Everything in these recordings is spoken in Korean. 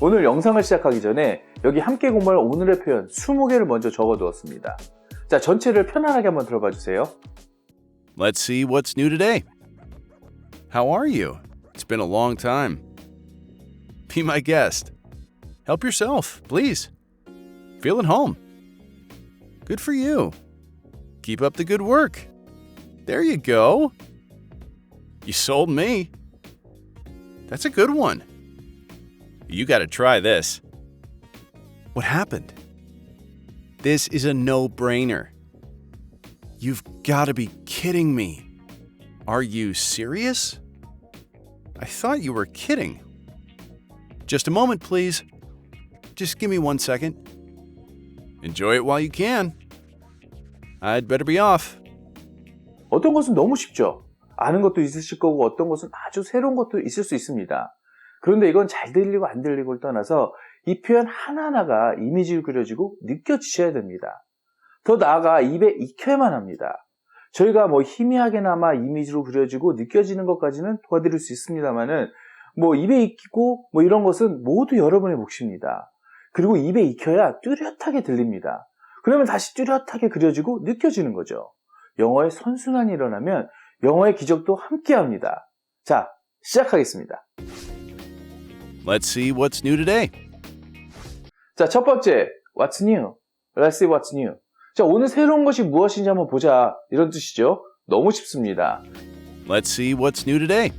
오늘 영상을 시작하기 전에 여기 함께 공부할 오늘의 표현 20개를 먼저 적어두었습니다. 자, 전체를 편안하게 한번 들어봐 주세요. Let's see what's new today. How are you? It's been a long time. Be my guest. Help yourself, please. Feel at home. Good for you. Keep up the good work. There you go. You sold me. That's a good one. You got to try this. What happened? This is a no-brainer. You've got to be kidding me. Are you serious? I thought you were kidding. Just a moment, please. Just give me 1 second. Enjoy it while you can. I'd better be off. 어떤 것은 너무 쉽죠. 아는 것도 있으실 거고 어떤 것은 아주 새로운 것도 있을 수 있습니다. 그런데 이건 잘 들리고 안 들리고를 떠나서 이 표현 하나하나가 이미지로 그려지고 느껴지셔야 됩니다. 더 나아가 입에 익혀야만 합니다. 저희가 희미하게나마 이미지로 그려지고 느껴지는 것까지는 도와드릴 수 있습니다만은 입에 익히고 이런 것은 모두 여러분의 몫입니다. 그리고 입에 익혀야 뚜렷하게 들립니다. 그러면 다시 뚜렷하게 그려지고 느껴지는 거죠. 영어의 선순환이 일어나면 영어의 기적도 함께합니다. 자, 시작하겠습니다. Let's see what's new today. 자, 첫 번째, what's new? Let's see what's new. 자, 오늘 새로운 것이 무엇인지 한번 보자. 이런 뜻이죠. 너무 쉽습니다. Let's see what's new today.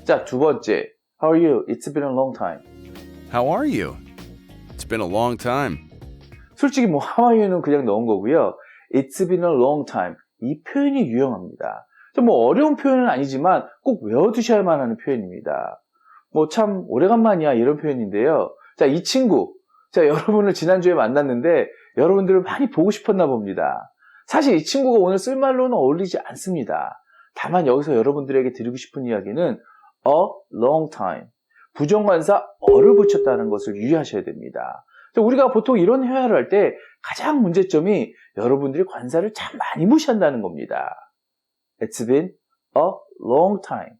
자, 두 번째, how are you? It's been a long time. How are you? It's been a long time. 솔직히 how are you는 그냥 넣은 거고요. It's been a long time. 이 표현이 유용합니다. 어려운 표현은 아니지만 꼭 외워두셔야만 하는 표현입니다. 참 오래간만이야 이런 표현인데요. 자, 이 친구. 자, 여러분을 지난주에 만났는데 여러분들을 많이 보고 싶었나 봅니다. 사실 이 친구가 오늘 쓸 말로는 어울리지 않습니다. 다만 여기서 여러분들에게 드리고 싶은 이야기는 a long time. 부정관사 어를 붙였다는 것을 유의하셔야 됩니다. 우리가 보통 이런 회화를 할 때 가장 문제점이 여러분들이 관사를 참 많이 무시한다는 겁니다. It's been a long time.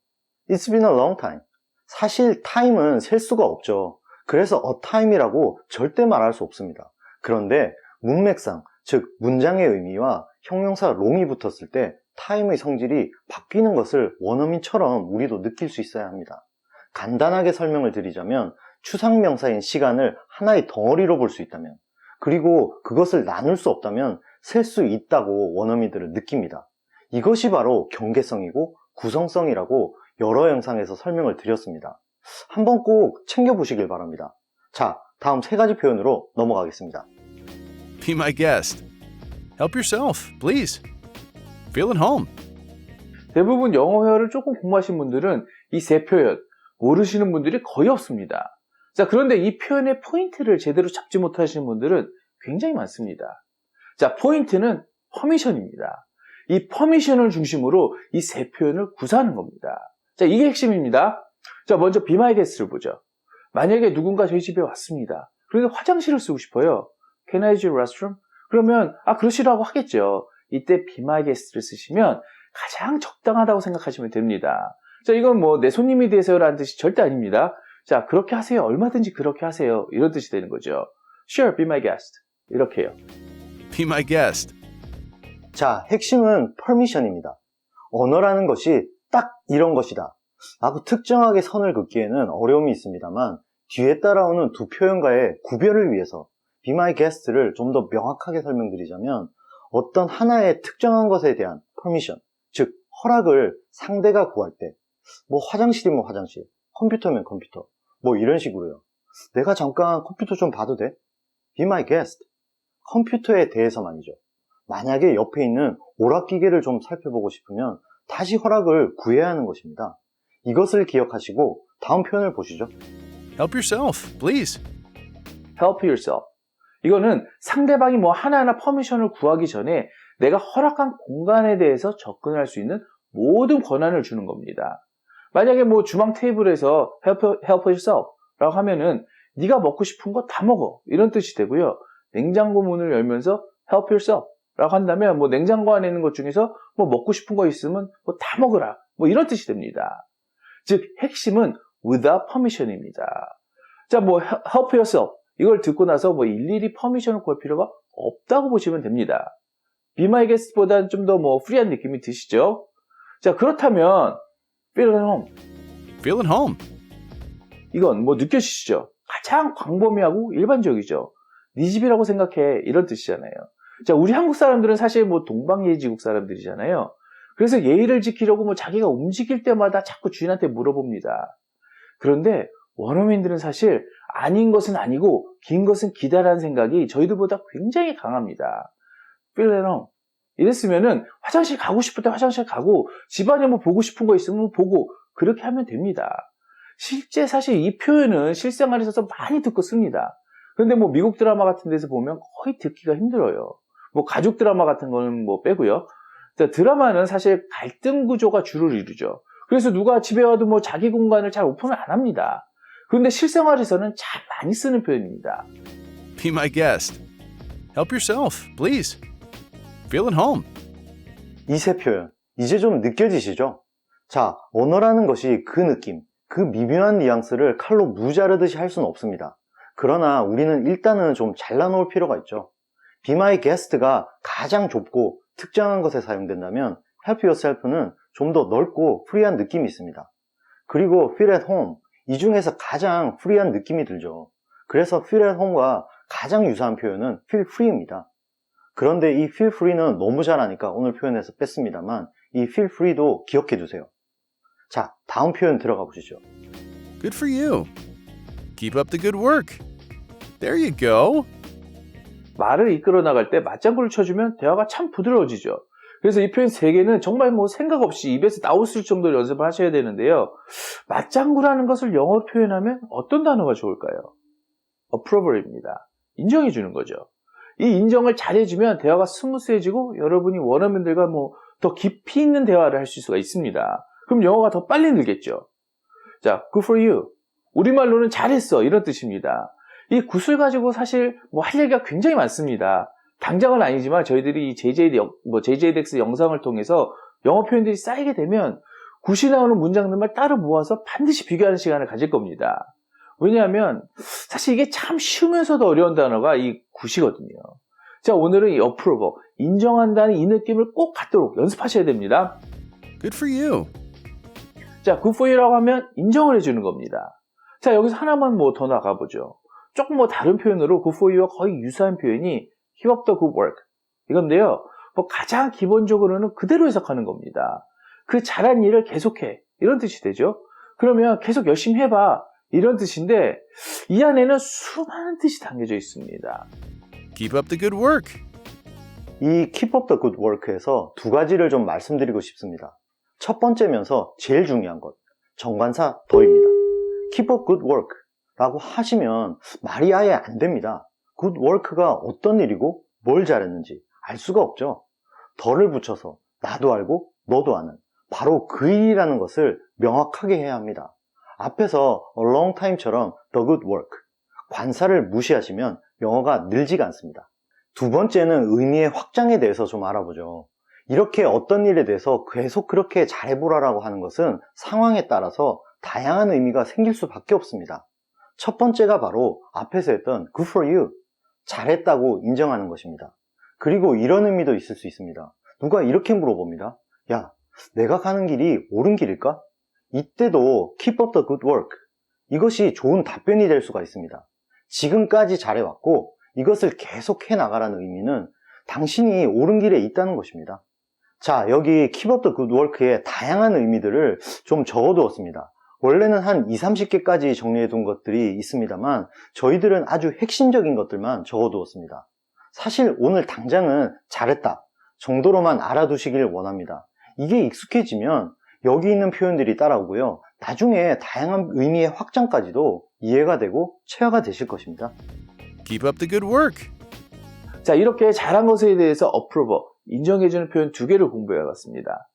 It's been a long time. 사실 time은 셀 수가 없죠. 그래서 a time이라고 절대 말할 수 없습니다. 그런데 문맥상, 즉 문장의 의미와 형용사 long이 붙었을 때 time의 성질이 바뀌는 것을 원어민처럼 우리도 느낄 수 있어야 합니다. 간단하게 설명을 드리자면 추상명사인 시간을 하나의 덩어리로 볼 수 있다면, 그리고 그것을 나눌 수 없다면 셀 수 있다고 원어민들은 느낍니다. 이것이 바로 경계성이고 구성성이라고 여러 영상에서 설명을 드렸습니다. 한번 꼭 챙겨보시길 바랍니다. 자, 다음 3가지 표현으로 넘어가겠습니다. Be my guest. Help yourself, please. Feel at home. 대부분 영어 회화를 조금 공부하신 분들은 이 세 표현 모르시는 분들이 거의 없습니다. 자, 그런데 이 표현의 포인트를 제대로 잡지 못하시는 분들은 굉장히 많습니다. 자, 포인트는 퍼미션입니다. 이 퍼미션을 중심으로 이 세 표현을 구사하는 겁니다. 자, 이게 핵심입니다. 자, 먼저 be my guest를 보죠. 만약에 누군가 저희 집에 왔습니다. 그런데 화장실을 쓰고 싶어요. Can I use your restroom? 그러면 그러시라고 하겠죠. 이때 be my guest를 쓰시면 가장 적당하다고 생각하시면 됩니다. 자, 이건 내 손님이 되세요라는 뜻이 절대 아닙니다. 자, 그렇게 하세요. 얼마든지 그렇게 하세요. 이런 뜻이 되는 거죠. Sure, be my guest. 이렇게 해요. Be my guest. 자, 핵심은 permission입니다. 언어라는 것이 딱 이런 것이다 라고 특정하게 선을 긋기에는 어려움이 있습니다만 뒤에 따라오는 두 표현과의 구별을 위해서 be my guest를 좀 더 명확하게 설명드리자면 어떤 하나의 특정한 것에 대한 permission, 즉 허락을 상대가 구할 때 화장실이면 화장실, 컴퓨터면 컴퓨터 이런 식으로요. 내가 잠깐 컴퓨터 좀 봐도 돼? Be my guest. 컴퓨터에 대해서만이죠. 만약에 옆에 있는 오락기계를 좀 살펴보고 싶으면 다시 허락을 구해야 하는 것입니다. 이것을 기억하시고 다음 표현을 보시죠. Help yourself, please. Help yourself. 이거는 상대방이 하나하나 퍼미션을 구하기 전에 내가 허락한 공간에 대해서 접근할 수 있는 모든 권한을 주는 겁니다. 만약에 주방 테이블에서 help yourself 라고 하면은 네가 먹고 싶은 거 다 먹어 이런 뜻이 되고요. 냉장고 문을 열면서 help yourself 라고 한다면 냉장고 안에 있는 것 중에서 먹고 싶은 거 있으면 다 먹으라 이런 뜻이 됩니다. 즉 핵심은 without permission입니다. 자, 뭐 help yourself 이걸 듣고 나서 뭐 일일이 퍼미션을 구할 필요가 없다고 보시면 됩니다. Be my guest보다는 좀 더 뭐 프리한 느낌이 드시죠? 자, 그렇다면 feel at home Feel at home. 이건 뭐 느껴지시죠? 가장 광범위하고 일반적이죠. 네 집이라고 생각해 이런 뜻이잖아요. 자, 우리 한국 사람들은 사실 뭐 동방예의지국 사람들이잖아요. 그래서 예의를 지키려고 뭐 자기가 움직일 때마다 자꾸 주인한테 물어봅니다. 그런데 원어민들은 사실 아닌 것은 아니고 긴 것은 기다라는 생각이 저희들보다 굉장히 강합니다. feel at home. 이랬으면은 화장실 가고 싶을 때 화장실 가고 집안에 뭐 보고 싶은 거 있으면 보고 그렇게 하면 됩니다. 실제 사실 이 표현은 실생활에서 많이 듣고 씁니다. 그런데 뭐 미국 드라마 같은 데서 보면 거의 듣기가 힘들어요. 뭐 가족 드라마 같은 거는 뭐 빼고요. 자, 드라마는 사실 갈등 구조가 주를 이루죠. 그래서 누가 집에 와도 뭐 자기 공간을 잘 오픈을 안 합니다. 그런데 실생활에서는 참 많이 쓰는 표현입니다. Be my guest. Help yourself, please. Feel at home. 이 세 표현, 이제 좀 느껴지시죠? 자, 언어라는 것이 그 느낌, 그 미묘한 뉘앙스를 칼로 무자르듯이 할 수는 없습니다. 그러나 우리는 일단은 좀 잘라놓을 필요가 있죠. Be my guest가 가장 좁고 특정한 것에 사용된다면 help yourself는 좀 더 넓고 프리한 느낌이 있습니다. 그리고 feel at home, 이 중에서 가장 프리한 느낌이 들죠. 그래서 feel at home과 가장 유사한 표현은 feel free입니다. 그런데 이 feel free는 너무 잘하니까 오늘 표현에서 뺐습니다만 이 feel free도 기억해 두세요. 자, 다음 표현 들어가 보시죠. Good for you. Keep up the good work. There you go. 말을 이끌어 나갈 때 맞장구를 쳐주면 대화가 참 부드러워지죠. 그래서 이 표현 3개는 정말 뭐 생각 없이 입에서 나올 수 있을 정도로 연습을 하셔야 되는데요. 맞장구라는 것을 영어로 표현하면 어떤 단어가 좋을까요? approval입니다. 인정해 주는 거죠. 이 인정을 잘해주면 대화가 스무스해지고 여러분이 원어민들과 뭐 더 깊이 있는 대화를 할 수가 있습니다. 그럼 영어가 더 빨리 늘겠죠. 자, good for you. 우리말로는 잘했어 이런 뜻입니다. 이 굿을 가지고 사실 뭐 할 얘기가 굉장히 많습니다. 당장은 아니지만 저희들이 이 JJDX 영상을 통해서 영어 표현들이 쌓이게 되면 굿이 나오는 문장들만 따로 모아서 반드시 비교하는 시간을 가질 겁니다. 왜냐하면 사실 이게 참 쉬우면서도 어려운 단어가 이 굿이거든요. 자, 오늘은 이 approval, 인정한다는 이 느낌을 꼭 갖도록 연습하셔야 됩니다. Good for you. 자, good for you라고 하면 인정을 해주는 겁니다. 자, 여기서 하나만 뭐 더 나가보죠. 조금 뭐 다른 표현으로 good for you와 거의 유사한 표현이 keep up the good work 이건데요. 뭐 가장 기본적으로는 그대로 해석하는 겁니다. 그 잘한 일을 계속해 이런 뜻이 되죠. 그러면 계속 열심히 해봐 이런 뜻인데 이 안에는 수많은 뜻이 담겨져 있습니다. Keep up the good work. 이 keep up the good work에서 두 가지를 좀 말씀드리고 싶습니다. 첫 번째면서 제일 중요한 것, 정관사 더입니다. keep up good work 라고 하시면 말이 아예 안 됩니다. good work가 어떤 일이고 뭘 잘했는지 알 수가 없죠. 더를 붙여서 나도 알고 너도 아는 바로 그 일이라는 것을 명확하게 해야 합니다. 앞에서 a long time처럼 the good work, 관사를 무시하시면 영어가 늘지가 않습니다. 두 번째는 의미의 확장에 대해서 좀 알아보죠. 이렇게 어떤 일에 대해서 계속 그렇게 잘해보라고 하는 것은 상황에 따라서 다양한 의미가 생길 수밖에 없습니다. 첫 번째가 바로 앞에서 했던 good for you, 잘했다고 인정하는 것입니다. 그리고 이런 의미도 있을 수 있습니다. 누가 이렇게 물어봅니다. 야, 내가 가는 길이 옳은 길일까? 이때도 keep up the good work, 이것이 좋은 답변이 될 수가 있습니다. 지금까지 잘해왔고 이것을 계속 해나가라는 의미는 당신이 옳은 길에 있다는 것입니다. 자, 여기 keep up the good work의 다양한 의미들을 좀 적어두었습니다. 원래는 한 20-30개까지 정리해둔 것들이 있습니다만 저희들은 아주 핵심적인 것들만 적어두었습니다. 사실 오늘 당장은 잘했다 정도로만 알아두시길 원합니다. 이게 익숙해지면 여기 있는 표현들이 따라오고요. 나중에 다양한 의미의 확장까지도 이해가 되고 체화가 되실 것입니다. Keep up the good work. 자, 이렇게 잘한 것에 대해서 approval, 인정해주는 표현 2개를 공부해봤습니다.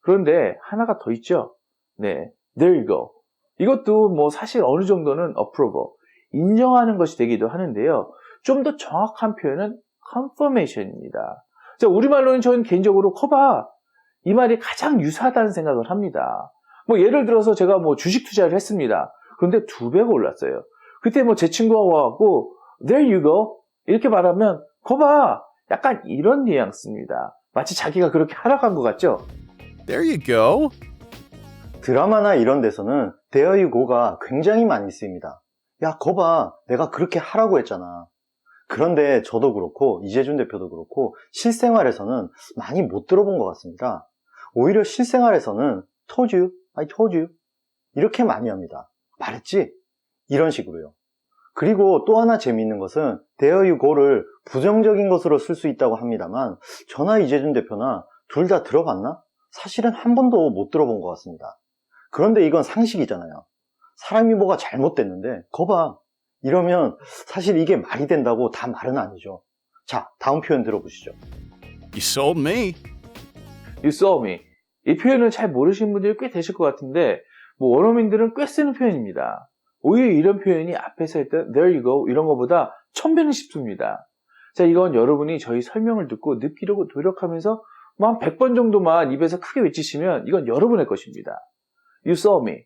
그런데 하나가 더 있죠. 네, there you go. 이것도 뭐 사실 어느 정도는 approval, 인정하는 것이 되기도 하는데요. 좀 더 정확한 표현은 confirmation입니다. 자, 우리말로는 저는 개인적으로 커봐, 이 말이 가장 유사하다는 생각을 합니다. 뭐 예를 들어서 제가 뭐 주식 투자를 했습니다. 그런데 2배가 올랐어요. 그때 뭐 제 친구가 와갖고 There you go 이렇게 말하면 거봐 약간 이런 뉘앙스입니다. 마치 자기가 그렇게 하락한 것 같죠? There you go. 드라마나 이런 데서는 There you go가 굉장히 많이 쓰입니다. 야, 거봐. 내가 그렇게 하라고 했잖아. 그런데 저도 그렇고 이재준 대표도 그렇고 실생활에서는 많이 못 들어본 것 같습니다. 오히려 실생활에서는 told you, I told you 이렇게 많이 합니다. 말했지? 이런 식으로요. 그리고 또 하나 재미있는 것은 there you go를 부정적인 것으로 쓸 수 있다고 합니다만 저나 이재준 대표나 둘 다 들어봤나? 사실은 한 번도 못 들어본 것 같습니다. 그런데 이건 상식이잖아요. 사람이 뭐가 잘못됐는데 거봐 이러면 사실 이게 말이 된다고 다 말은 아니죠. 자, 다음 표현 들어보시죠. You sold me. You saw me. 이 표현을 잘 모르시는 분들이 꽤 되실 것 같은데 뭐 원어민들은 꽤 쓰는 표현입니다. 오히려 이런 표현이 앞에서 했던 there you go 이런 것보다 1000배는 쉽습니다. 자, 이건 여러분이 저희 설명을 듣고 느끼려고 노력하면서 뭐 한 100번 정도만 입에서 크게 외치시면 이건 여러분의 것입니다. You saw me.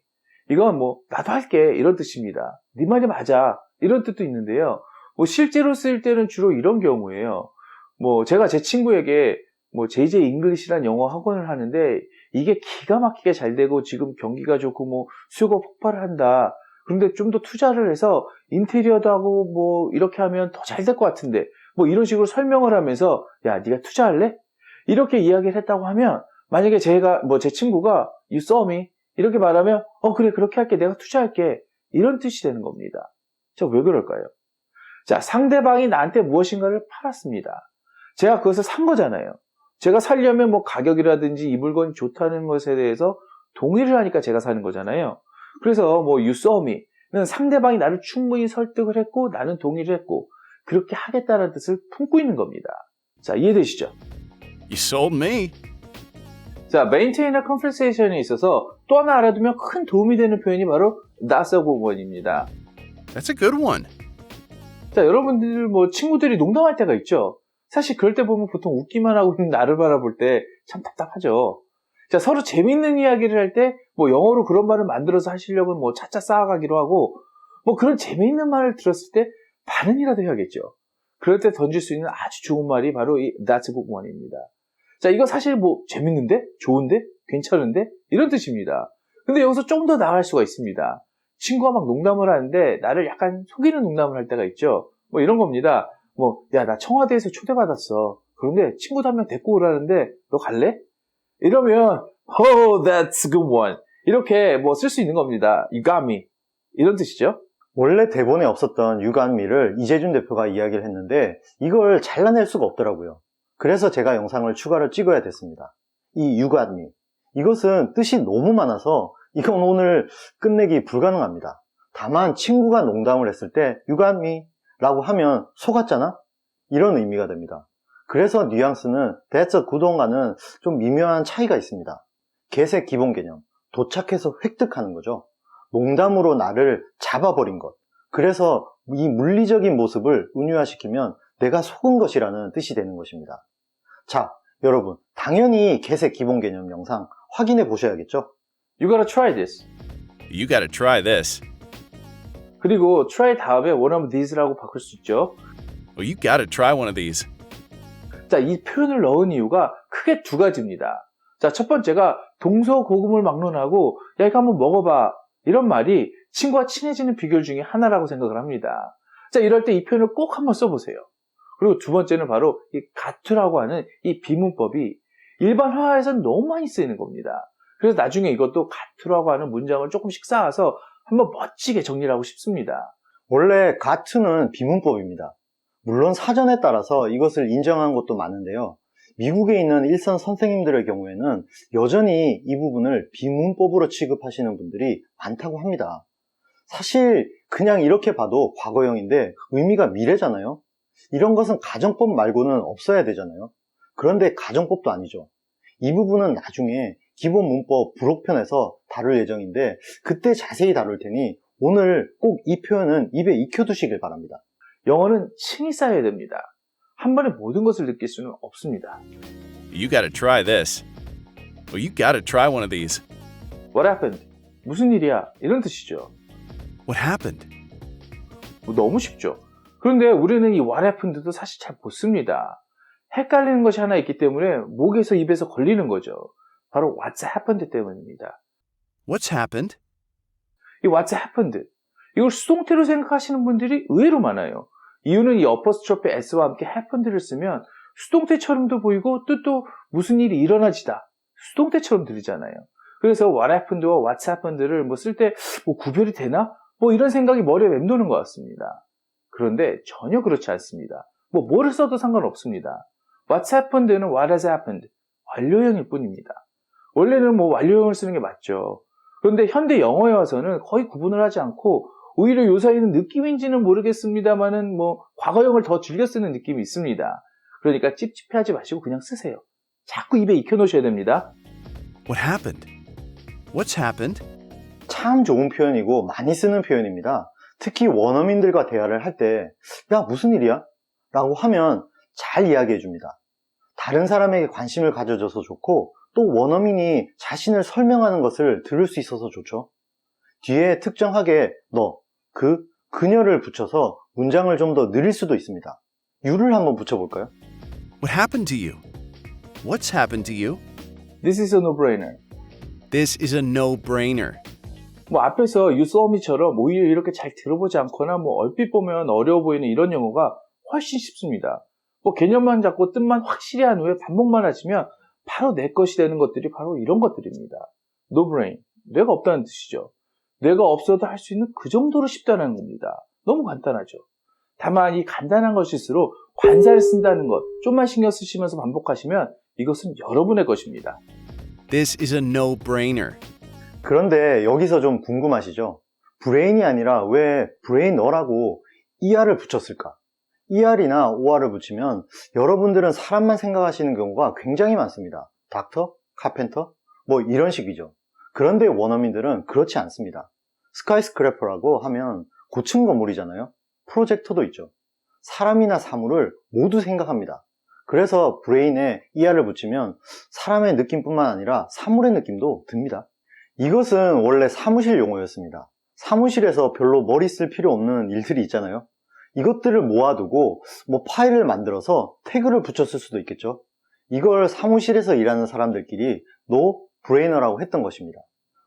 이건 뭐 나도 할게 이런 뜻입니다. 네 말이 맞아 이런 뜻도 있는데요. 뭐 실제로 쓸 때는 주로 이런 경우예요. 뭐 제가 제 친구에게 뭐 JJ 잉글리시란 영어 학원을 하는데 이게 기가 막히게 잘 되고 지금 경기가 좋고 뭐 수요가 폭발을 한다. 그런데 좀 더 투자를 해서 인테리어도 하고 뭐 이렇게 하면 더 잘 될 것 같은데 뭐 이런 식으로 설명을 하면서 야 네가 투자할래? 이렇게 이야기를 했다고 하면 만약에 제가 뭐 제 친구가 You saw me 이렇게 말하면 그래 그렇게 할게 내가 투자할게 이런 뜻이 되는 겁니다. 자, 왜 그럴까요? 자, 상대방이 나한테 무엇인가를 팔았습니다. 제가 그것을 산 거잖아요. 제가 살려면 뭐 가격이라든지 이 물건이 좋다는 것에 대해서 동의를 하니까 제가 사는 거잖아요. 그래서 뭐 you saw me는 상대방이 나를 충분히 설득을 했고 나는 동의를 했고 그렇게 하겠다는 뜻을 품고 있는 겁니다. 자, 이해되시죠? You sold me. 자, maintain a conversation에 있어서 또 하나 알아두면 큰 도움이 되는 표현이 바로 that's a good one입니다. That's a good one. 자, 여러분들 뭐 친구들이 농담할 때가 있죠. 사실 그럴 때 보면 보통 웃기만 하고 있는 나를 바라볼 때 참 답답하죠. 자, 서로 재밌는 이야기를 할 때 뭐 영어로 그런 말을 만들어서 하시려고 뭐 차차 쌓아가기로 하고 뭐 그런 재미있는 말을 들었을 때 반응이라도 해야겠죠. 그럴 때 던질 수 있는 아주 좋은 말이 바로 이 that's a good one입니다. 자, 이거 사실 뭐 재밌는데? 좋은데? 괜찮은데? 이런 뜻입니다. 근데 여기서 좀 더 나아갈 수가 있습니다. 친구가 막 농담을 하는데 나를 약간 속이는 농담을 할 때가 있죠. 뭐 이런 겁니다. 뭐, 야, 나 청와대에서 초대받았어. 그런데 친구도 한 명 데리고 오라는데 너 갈래? 이러면 oh, that's a good one. 이렇게 뭐 쓸 수 있는 겁니다. You got me. 이런 뜻이죠. 원래 대본에 없었던 유간미를 이재준 대표가 이야기를 했는데 이걸 잘라낼 수가 없더라고요. 그래서 제가 영상을 추가로 찍어야 됐습니다. 이 유간미 이것은 뜻이 너무 많아서 이건 오늘 끝내기 불가능합니다. 다만 친구가 농담을 했을 때 유간미 라고 하면 속았잖아? 이런 의미가 됩니다. 그래서 뉘앙스는 that's a good one과는 좀 미묘한 차이가 있습니다. get의 기본 개념, 도착해서 획득하는 거죠. 농담으로 나를 잡아버린 것. 그래서 이 물리적인 모습을 은유화시키면 내가 속은 것이라는 뜻이 되는 것입니다. 자, 여러분, 당연히 get의 기본 개념 영상 확인해 보셔야겠죠? You gotta try this. You gotta try this. 그리고 try 다음에 one of these라고 바꿀 수 있죠. Well, you gotta try one of these. 자, 이 표현을 넣은 이유가 크게 두 가지입니다. 자, 첫 번째가 동서고금을 막론하고 야, 이거 한번 먹어봐. 이런 말이 친구와 친해지는 비결 중에 하나라고 생각을 합니다. 자, 이럴 때 이 표현을 꼭 한번 써보세요. 그리고 두 번째는 바로 이 goto라고 하는 이 비문법이 일반 회화에서는 너무 많이 쓰이는 겁니다. 그래서 나중에 이것도 goto라고 하는 문장을 조금씩 쌓아서 한번 멋지게 정리를 하고 싶습니다. 원래 goto는 비문법입니다. 물론 사전에 따라서 이것을 인정한 것도 많은데요. 미국에 있는 일선 선생님들의 경우에는 여전히 이 부분을 비문법으로 취급하시는 분들이 많다고 합니다. 사실 그냥 이렇게 봐도 과거형인데 의미가 미래잖아요. 이런 것은 가정법 말고는 없어야 되잖아요. 그런데 가정법도 아니죠. 이 부분은 나중에 기본 문법 부록편에서 다룰 예정인데 그때 자세히 다룰 테니 오늘 꼭 이 표현은 입에 익혀두시길 바랍니다. 영어는 층이 쌓여야 됩니다. 한 번에 모든 것을 느낄 수는 없습니다. You gotta try this. Well, you gotta try one of these. What happened? 무슨 일이야? 이런 뜻이죠. What happened? 너무 쉽죠. 그런데 우리는 이 what happened도 사실 잘 못 씁니다. 헷갈리는 것이 하나 있기 때문에 목에서 입에서 걸리는 거죠. 바로 what's happened 때문입니다. What's happened? 이 what's happened, 이걸 수동태로 생각하시는 분들이 의외로 많아요. 이유는 이 어퍼스트로피 s와 함께 happened를 쓰면 수동태처럼도 보이고 뜻도 무슨 일이 일어나지다, 수동태처럼 들리잖아요. 그래서 what happened와 what's happened를 쓸 때 구별이 되나? 이런 생각이 머리에 맴도는 것 같습니다. 그런데 전혀 그렇지 않습니다. 뭐를 써도 상관없습니다. what's happened는 what has happened, 완료형일 뿐입니다. 원래는 완료형을 쓰는 게 맞죠. 그런데 현대 영어에 와서는 거의 구분을 하지 않고 오히려 요 사이는 느낌인지는 모르겠습니다만은 과거형을 더 즐겨 쓰는 느낌이 있습니다. 그러니까 찝찝해하지 마시고 그냥 쓰세요. 자꾸 입에 익혀놓으셔야 됩니다. What happened? What's happened? 참 좋은 표현이고 많이 쓰는 표현입니다. 특히 원어민들과 대화를 할 때, 야, 무슨 일이야? 라고 하면 잘 이야기해 줍니다. 다른 사람에게 관심을 가져줘서 좋고, 또 원어민이 자신을 설명하는 것을 들을 수 있어서 좋죠. 뒤에 특정하게 너, 그녀를 붙여서 문장을 좀 더 느릴 수도 있습니다. you를 한번 붙여볼까요? What happened to you? What's happened to you? This is a no-brainer. This is a no-brainer. 앞에서 you saw me처럼 오히려 이렇게 잘 들어보지 않거나 얼핏 보면 어려워 보이는 이런 영어가 훨씬 쉽습니다. 개념만 잡고 뜻만 확실히 한 후에 반복만 하시면 바로 내 것이 되는 것들이 바로 이런 것들입니다. No brain, 뇌가 없다는 뜻이죠. 뇌가 없어도 할 수 있는 그 정도로 쉽다는 겁니다. 너무 간단하죠. 다만 이 간단한 것일수록 관사를 쓴다는 것 좀만 신경 쓰시면서 반복하시면 이것은 여러분의 것입니다. This is a no-brainer. 그런데 여기서 좀 궁금하시죠? 브레인이 아니라 왜 브레이너라고 ER을 붙였을까? ER이나 OR을 붙이면 여러분들은 사람만 생각하시는 경우가 굉장히 많습니다. 닥터, 카펜터, 이런 식이죠. 그런데 원어민들은 그렇지 않습니다. 스카이스크래퍼라고 하면 고층 건물이잖아요. 프로젝터도 있죠. 사람이나 사물을 모두 생각합니다. 그래서 브레인에 ER을 붙이면 사람의 느낌뿐만 아니라 사물의 느낌도 듭니다. 이것은 원래 사무실 용어였습니다. 사무실에서 별로 머리 쓸 필요 없는 일들이 있잖아요. 이것들을 모아두고 파일을 만들어서 태그를 붙였을 수도 있겠죠. 이걸 사무실에서 일하는 사람들끼리 노 브레이너라고 했던 것입니다.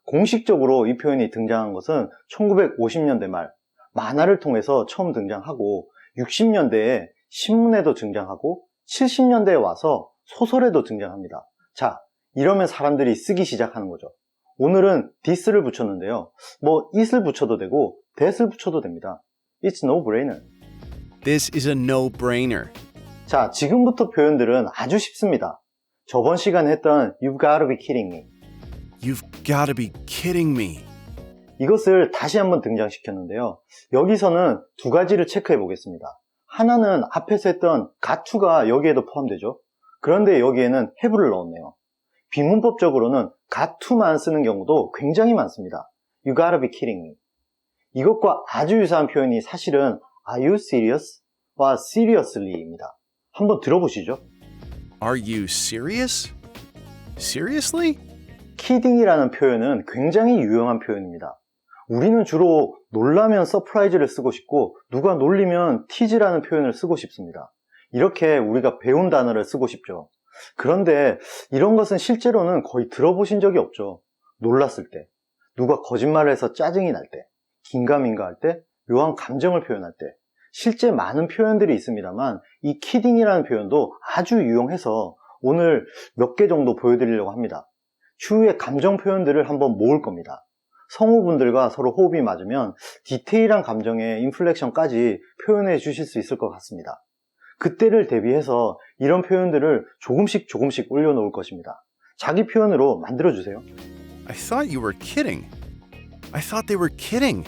공식적으로 이 표현이 등장한 것은 1950년대 말 만화를 통해서 처음 등장하고 60년대에 신문에도 등장하고 70년대에 와서 소설에도 등장합니다. 자, 이러면 사람들이 쓰기 시작하는 거죠. 오늘은 this를 붙였는데요. it을 붙여도 되고 that을 붙여도 됩니다. It's no-brainer. This is a no-brainer. 자, 지금부터 표현들은 아주 쉽습니다. 저번 시간에 했던 You've gotta be kidding me. You've got to be kidding me. 이것을 다시 한번 등장시켰는데요. 여기서는 두 가지를 체크해 보겠습니다. 하나는 앞에서 했던 got to가 여기에도 포함되죠. 그런데 여기에는 have를 넣었네요. 비문법적으로는 got to만 쓰는 경우도 굉장히 많습니다. You gotta be kidding me. 이것과 아주 유사한 표현이 사실은 Are you serious? 와 seriously입니다. 한번 들어보시죠. Are you serious? Seriously? kidding이라는 표현은 굉장히 유용한 표현입니다. 우리는 주로 놀라면 surprise를 쓰고 싶고 누가 놀리면 tease라는 표현을 쓰고 싶습니다. 이렇게 우리가 배운 단어를 쓰고 싶죠. 그런데 이런 것은 실제로는 거의 들어보신 적이 없죠. 놀랐을 때, 누가 거짓말을 해서 짜증이 날 때, 긴가민가 할 때, 묘한 감정을 표현할 때 실제 많은 표현들이 있습니다만 이 kidding이라는 표현도 아주 유용해서 오늘 몇 개 정도 보여드리려고 합니다. 추후에 감정 표현들을 한번 모을 겁니다. 성우분들과 서로 호흡이 맞으면 디테일한 감정의 인플렉션까지 표현해 주실 수 있을 것 같습니다. 그때를 대비해서 이런 표현들을 조금씩 올려놓을 것입니다. 자기 표현으로 만들어주세요. I thought you were kidding. I thought they were kidding.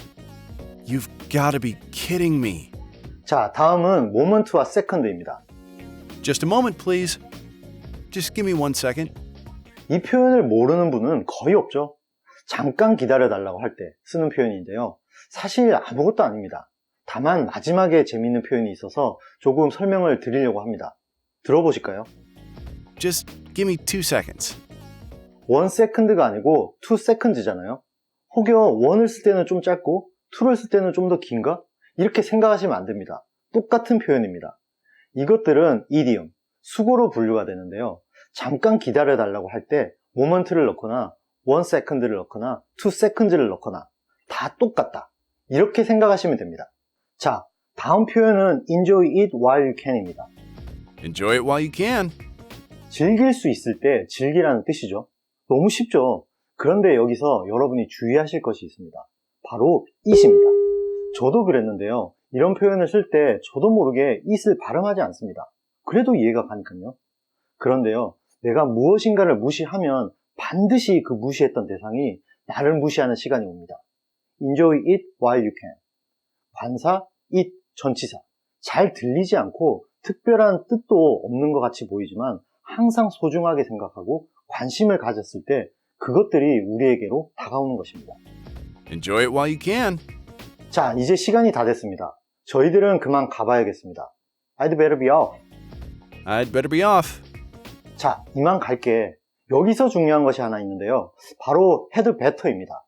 You've got to be kidding me. 자, 다음은 모먼트와 세컨드입니다. Just a moment, please. Just give me 1 second. 이 표현을 모르는 분은 거의 없죠. 잠깐 기다려달라고 할 때 쓰는 표현인데요. 사실 아무것도 아닙니다. 다만 마지막에 재미있는 표현이 있어서 조금 설명을 드리려고 합니다. 들어보실까요? Just give me 2 seconds. 1 second가 아니고 2 seconds잖아요. 혹여 1을 쓸 때는 좀 짧고 2를 쓸 때는 좀 더 긴가? 이렇게 생각하시면 안 됩니다. 똑같은 표현입니다. 이것들은 idiom, 수고로 분류가 되는데요. 잠깐 기다려달라고 할 때 moment를 넣거나 1 second를 넣거나 2 seconds를 넣거나 다 똑같다. 이렇게 생각하시면 됩니다. 자, 다음 표현은 enjoy it while you can입니다. Enjoy it while you can. 즐길 수 있을 때 즐기라는 뜻이죠. 너무 쉽죠? 그런데 여기서 여러분이 주의하실 것이 있습니다. 바로 it입니다. 저도 그랬는데요. 이런 표현을 쓸 때 저도 모르게 it을 발음하지 않습니다. 그래도 이해가 가니까요. 그런데요, 내가 무엇인가를 무시하면 반드시 그 무시했던 대상이 나를 무시하는 시간이 옵니다. Enjoy it while you can. 관사, it, 전치사. 잘 들리지 않고 특별한 뜻도 없는 것 같이 보이지만 항상 소중하게 생각하고 관심을 가졌을 때 그것들이 우리에게로 다가오는 것입니다. Enjoy it while you can. 자, 이제 시간이 다 됐습니다. 저희들은 그만 가봐야겠습니다. I'd better be off. I'd better be off. 자, 이만 갈게. 여기서 중요한 것이 하나 있는데요. 바로 had better입니다.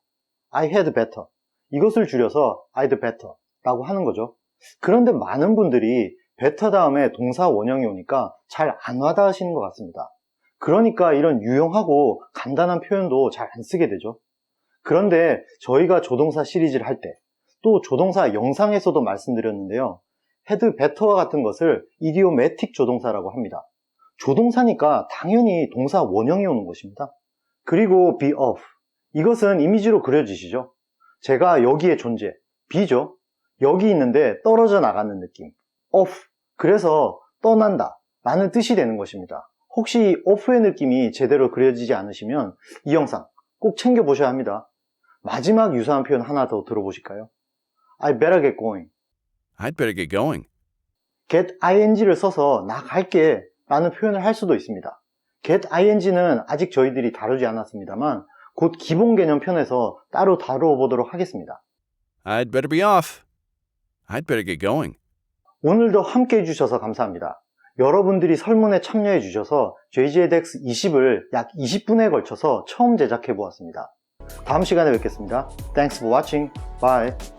I had better. 이것을 줄여서 I'd better 라고 하는 거죠. 그런데 많은 분들이 better 다음에 동사 원형이 오니까 잘 안 와닿으시는 것 같습니다. 그러니까 이런 유용하고 간단한 표현도 잘 안 쓰게 되죠. 그런데 저희가 조동사 시리즈를 할 때, 또 조동사 영상에서도 말씀드렸는데요. had better와 같은 것을 idiomatic 조동사라고 합니다. 조동사니까 당연히 동사 원형이 오는 것입니다. 그리고 be off. 이것은 이미지로 그려지시죠? 제가 여기에 존재, be죠? 여기 있는데 떨어져 나가는 느낌. off. 그래서 떠난다 라는 뜻이 되는 것입니다. 혹시 off의 느낌이 제대로 그려지지 않으시면 이 영상 꼭 챙겨보셔야 합니다. 마지막 유사한 표현 하나 더 들어보실까요? I better get going. I'd better get going. get ing를 써서 나 갈게 라는 표현을 할 수도 있습니다. get ing는 아직 저희들이 다루지 않았습니다만 곧 기본 개념 편에서 따로 다뤄보도록 하겠습니다. I'd better be off. I'd better get going. 오늘도 함께 해주셔서 감사합니다. 여러분들이 설문에 참여해 주셔서 JJDX 20을 약 20분에 걸쳐서 처음 제작해 보았습니다. 다음 시간에 뵙겠습니다. Thanks for watching. Bye.